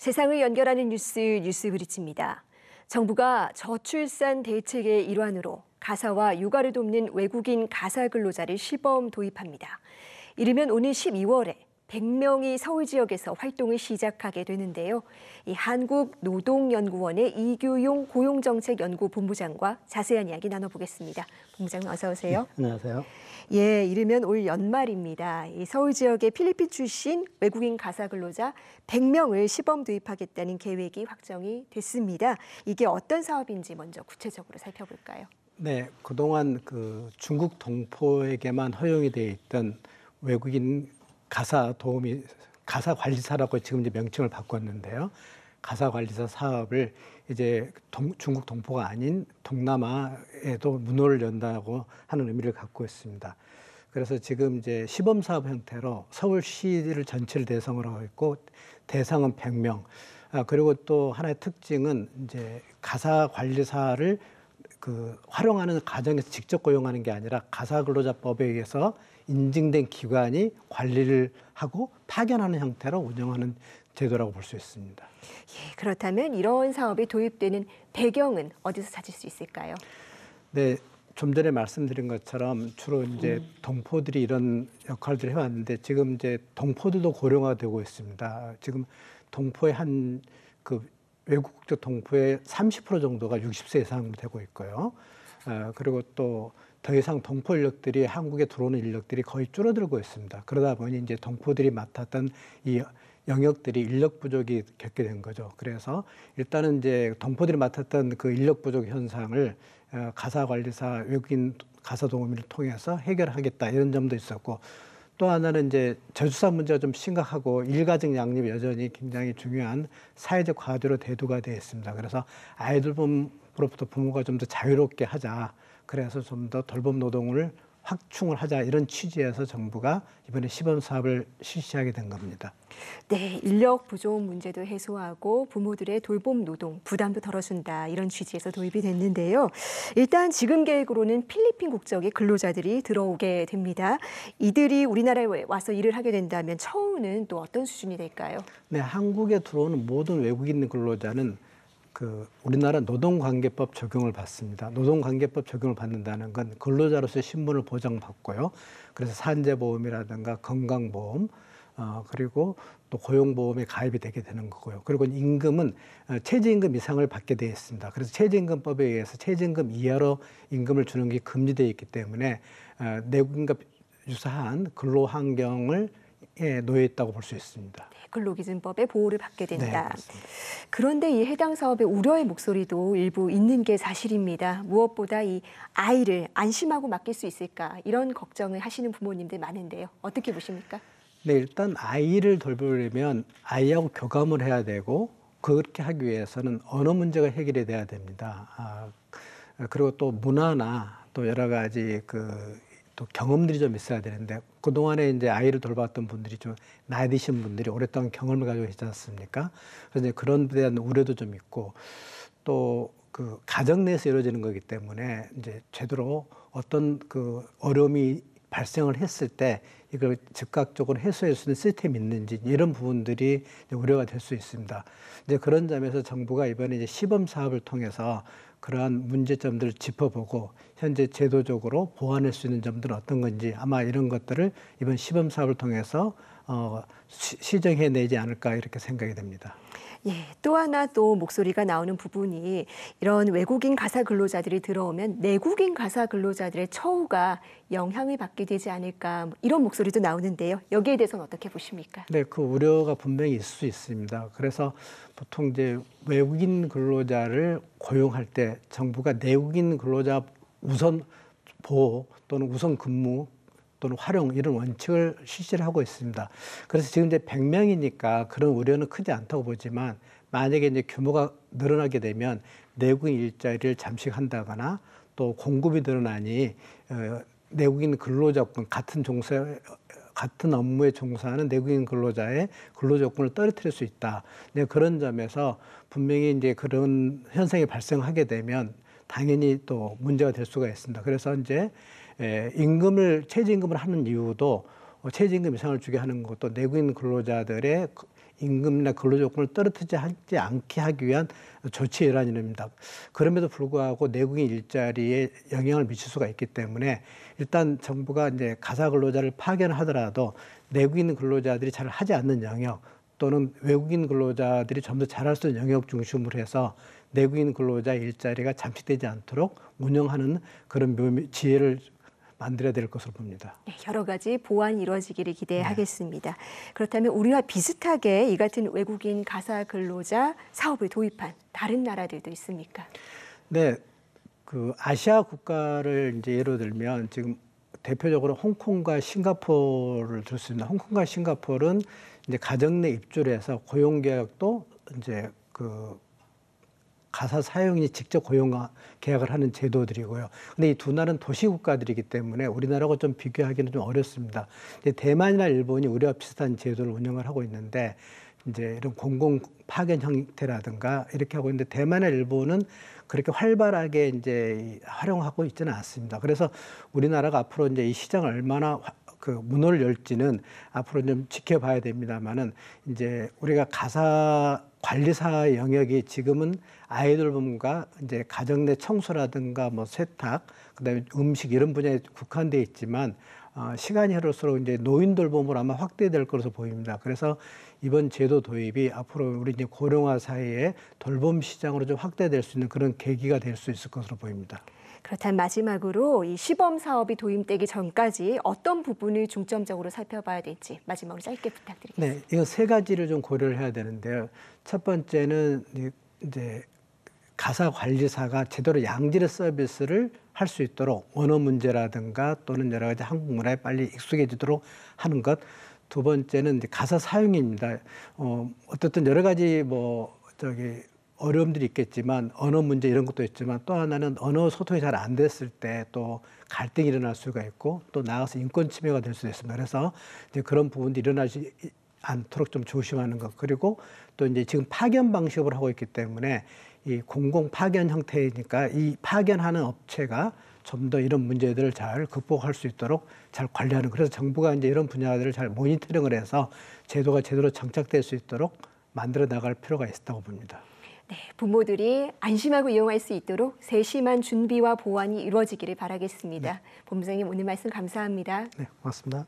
세상을 연결하는 뉴스 뉴스브리치입니다. 정부가 저출산 대책의 일환으로 가사와 육아를 돕는 외국인 가사 근로자를 시범 도입합니다. 이르면 오는 12월에 100명이 서울 지역에서 활동을 시작하게 되는데요. 이 한국노동연구원의 이규용 고용정책연구본부장과 자세한 이야기 나눠보겠습니다. 본부장님 어서 오세요. 네, 안녕하세요. 예, 이르면 올 연말입니다. 이 서울 지역의 필리핀 출신 외국인 가사 근로자 100명을 시범 도입하겠다는 계획이 확정이 됐습니다. 이게 어떤 사업인지 먼저 구체적으로 살펴볼까요? 네, 그동안 중국 동포에게만 허용이 되어 있던 외국인 가사 관리사라고 지금 이제 명칭을 바꿨는데요. 가사 관리사 사업을 이제 중국 동포가 아닌 동남아에도 문호를 연다고 하는 의미를 갖고 있습니다. 그래서 지금 이제 시범 사업 형태로 서울시를 전체를 대상으로 하고 있고 대상은 100명. 그리고 또 하나의 특징은 이제 가사 관리사를 활용하는 과정에서 직접 고용하는 게 아니라 가사근로자법에 의해서 인증된 기관이 관리를 하고 파견하는 형태로 운영하는 제도라고 볼 수 있습니다. 예, 그렇다면 이런 사업이 도입되는 배경은 어디서 찾을 수 있을까요? 네, 좀 전에 말씀드린 것처럼 주로 이제 동포들이 이런 역할들을 해왔는데 지금 이제 동포들도 고령화가 되고 있습니다. 지금 동포의 외국적 동포의 30% 정도가 60세 이상 되고 있고요. 그리고 또 더 이상 동포 인력들이 한국에 들어오는 인력들이 거의 줄어들고 있습니다. 그러다 보니 이제 동포들이 맡았던 이 영역들이 인력 부족이 겪게 된 거죠. 그래서 일단은 이제 동포들이 맡았던 그 인력 부족 현상을 가사 관리사 외국인 가사 동호회를 통해서 해결하겠다 이런 점도 있었고 또 하나는 이제 저출산 문제가 좀 심각하고 일가정 양립이 여전히 굉장히 중요한 사회적 과제로 대두가 되어 있습니다. 그래서 아이들로부터 부모가 좀 더 자유롭게 하자. 그래서 좀 더 돌봄 노동을 확충을 하자 이런 취지에서 정부가 이번에 시범 사업을 실시하게 된 겁니다. 네, 인력 부족 문제도 해소하고 부모들의 돌봄 노동 부담도 덜어준다 이런 취지에서 도입이 됐는데요. 일단 지금 계획으로는 필리핀 국적의 근로자들이 들어오게 됩니다. 이들이 우리나라에 와서 일을 하게 된다면 처우는 또 어떤 수준이 될까요? 네, 한국에 들어오는 모든 외국인 근로자는 우리나라 노동관계법 적용을 받습니다. 노동관계법 적용을 받는다는 건 근로자로서의 신분을 보장받고요. 그래서 산재보험이라든가 건강보험, 그리고 또 고용보험에 가입이 되게 되는 거고요. 그리고 임금은 최저임금 이상을 받게 되어 있습니다. 그래서 최저임금법에 의해서 최저임금 이하로 임금을 주는 게 금지되어 있기 때문에 내국인과 유사한 근로환경을 놓여 있다고 볼 수 있습니다. 네, 근로기준법의 보호를 받게 된다. 네, 그런데 이 해당 사업에 우려의 목소리도 일부 있는 게 사실입니다. 무엇보다 이 아이를 안심하고 맡길 수 있을까 이런 걱정을 하시는 부모님들 많은데요. 어떻게 보십니까? 네, 일단 아이를 돌보려면 아이하고 교감을 해야 되고 그렇게 하기 위해서는 언어 문제가 해결이 돼야 됩니다. 그리고 또 문화나 또 여러 가지 또 경험들이 좀 있어야 되는데 그동안에 이제 아이를 돌봤던 분들이 좀 나이 드신 분들이 오랫동안 경험을 가지고 있지 않습니까? 그래서 이제 그런 데 대한 우려도 좀 있고 또 가정 내에서 이루어지는 거기 때문에 이제 제대로 어떤 어려움이 발생을 했을 때 이걸 즉각적으로 해소할 수 있는 시스템이 있는지 이런 부분들이 이제 우려가 될 수 있습니다. 이제 그런 점에서 정부가 이번에 이제 시범 사업을 통해서 그러한 문제점들을 짚어보고 현재 제도적으로 보완할 수 있는 점들은 어떤 건지 아마 이런 것들을 이번 시범 사업을 통해서 시정해내지 않을까 이렇게 생각이 됩니다. 예, 또 하나 또 목소리가 나오는 부분이 이런 외국인 가사 근로자들이 들어오면 내국인 가사 근로자들의 처우가 영향을 받게 되지 않을까 이런 목소리도 나오는데요. 여기에 대해서는 어떻게 보십니까? 네, 그 우려가 분명히 있을 수 있습니다. 그래서 보통 이제 외국인 근로자를 고용할 때 정부가 내국인 근로자 우선 보호 또는 우선 근무 또는 활용 이런 원칙을 실시를 하고 있습니다. 그래서 지금 이제 100명이니까 그런 우려는 크지 않다고 보지만 만약에 이제 규모가 늘어나게 되면 내국인 일자리를 잠식한다거나 또 공급이 늘어나니 내국인 근로조건 같은 업무에 종사하는 내국인 근로자의 근로조건을 떨어뜨릴 수 있다. 네, 그런 점에서 분명히 이제 그런 현상이 발생하게 되면 당연히 또 문제가 될 수가 있습니다. 그래서 이제 최저임금을 하는 이유도 최저임금 이상을 주게 하는 것도 내국인 근로자들의 임금이나 근로 조건을 떨어뜨리지 않게 하기 위한 조치의 일환입니다. 그럼에도 불구하고 내국인 일자리에 영향을 미칠 수가 있기 때문에 일단 정부가 이제 가사 근로자를 파견하더라도 내국인 근로자들이 잘 하지 않는 영역 또는 외국인 근로자들이 좀 더 잘할 수 있는 영역 중심으로 해서 내국인 근로자 일자리가 잠식되지 않도록 운영하는 그런 지혜를 만들어야 될 것으로 봅니다. 네, 여러 가지 보완이 이루어지기를 기대하겠습니다. 그렇다면 우리와 비슷하게 이 같은 외국인 가사 근로자 사업을 도입한 다른 나라들도 있습니까? 네, 그 아시아 국가를 이제 예로 들면 지금 대표적으로 홍콩과 싱가포르를 들 수 있는 홍콩과 싱가포르는 이제 가정 내 입주를 해서 고용 계약도 이제 그 가사 사용인이 직접 고용 계약을 하는 제도들이고요. 근데 이 두 나라는 도시 국가들이기 때문에 우리나라하고 좀 비교하기는 좀 어렵습니다. 이제 대만이나 일본이 우리와 비슷한 제도를 운영을 하고 있는데 이제 이런 공공 파견 형태라든가 이렇게 하고 있는데 대만이나 일본은 그렇게 활발하게 이제 활용하고 있지는 않습니다. 그래서 우리나라가 앞으로 이제 이 시장을 얼마나 그 문호를 열지는 앞으로 좀 지켜봐야 됩니다만은 이제 우리가 가사 관리사 영역이 지금은 아이돌봄과 이제 가정 내 청소라든가 뭐 세탁, 그다음에 음식 이런 분야에 국한돼 있지만 시간이 흐를수록 이제 노인 돌봄으로 아마 확대될 것으로 보입니다. 그래서 이번 제도 도입이 앞으로 우리 이제 고령화 사회에 돌봄 시장으로 좀 확대될 수 있는 그런 계기가 될 수 있을 것으로 보입니다. 그렇다면 마지막으로 이 시범 사업이 도입되기 전까지 어떤 부분을 중점적으로 살펴봐야 될지 마지막으로 짧게 부탁드리겠습니다. 네, 이거 세 가지를 좀 고려를 해야 되는데요. 첫 번째는 이제 가사 관리사가 제대로 양질의 서비스를 할 수 있도록 언어 문제라든가 또는 여러 가지 한국 문화에 빨리 익숙해지도록 하는 것. 두 번째는 이제 가사 사용입니다. 어떻든 여러 가지 어려움들이 있겠지만 언어 문제 이런 것도 있지만 또 하나는 언어 소통이 잘 안 됐을 때 또 갈등이 일어날 수가 있고 또 나아가서 인권 침해가 될 수도 있습니다. 그래서 이제 그런 부분들이 일어나지 않도록 좀 조심하는 것. 그리고 또 이제 지금 파견 방식으로 하고 있기 때문에 이 공공 파견 형태이니까 이 파견하는 업체가 좀 더 이런 문제들을 잘 극복할 수 있도록 잘 관리하는. 그래서 정부가 이제 이런 분야들을 잘 모니터링을 해서 제도가 제대로 정착될 수 있도록 만들어 나갈 필요가 있다고 봅니다. 네, 부모들이 안심하고 이용할 수 있도록 세심한 준비와 보완이 이루어지기를 바라겠습니다. 네. 본부장님 오늘 말씀 감사합니다. 네, 고맙습니다.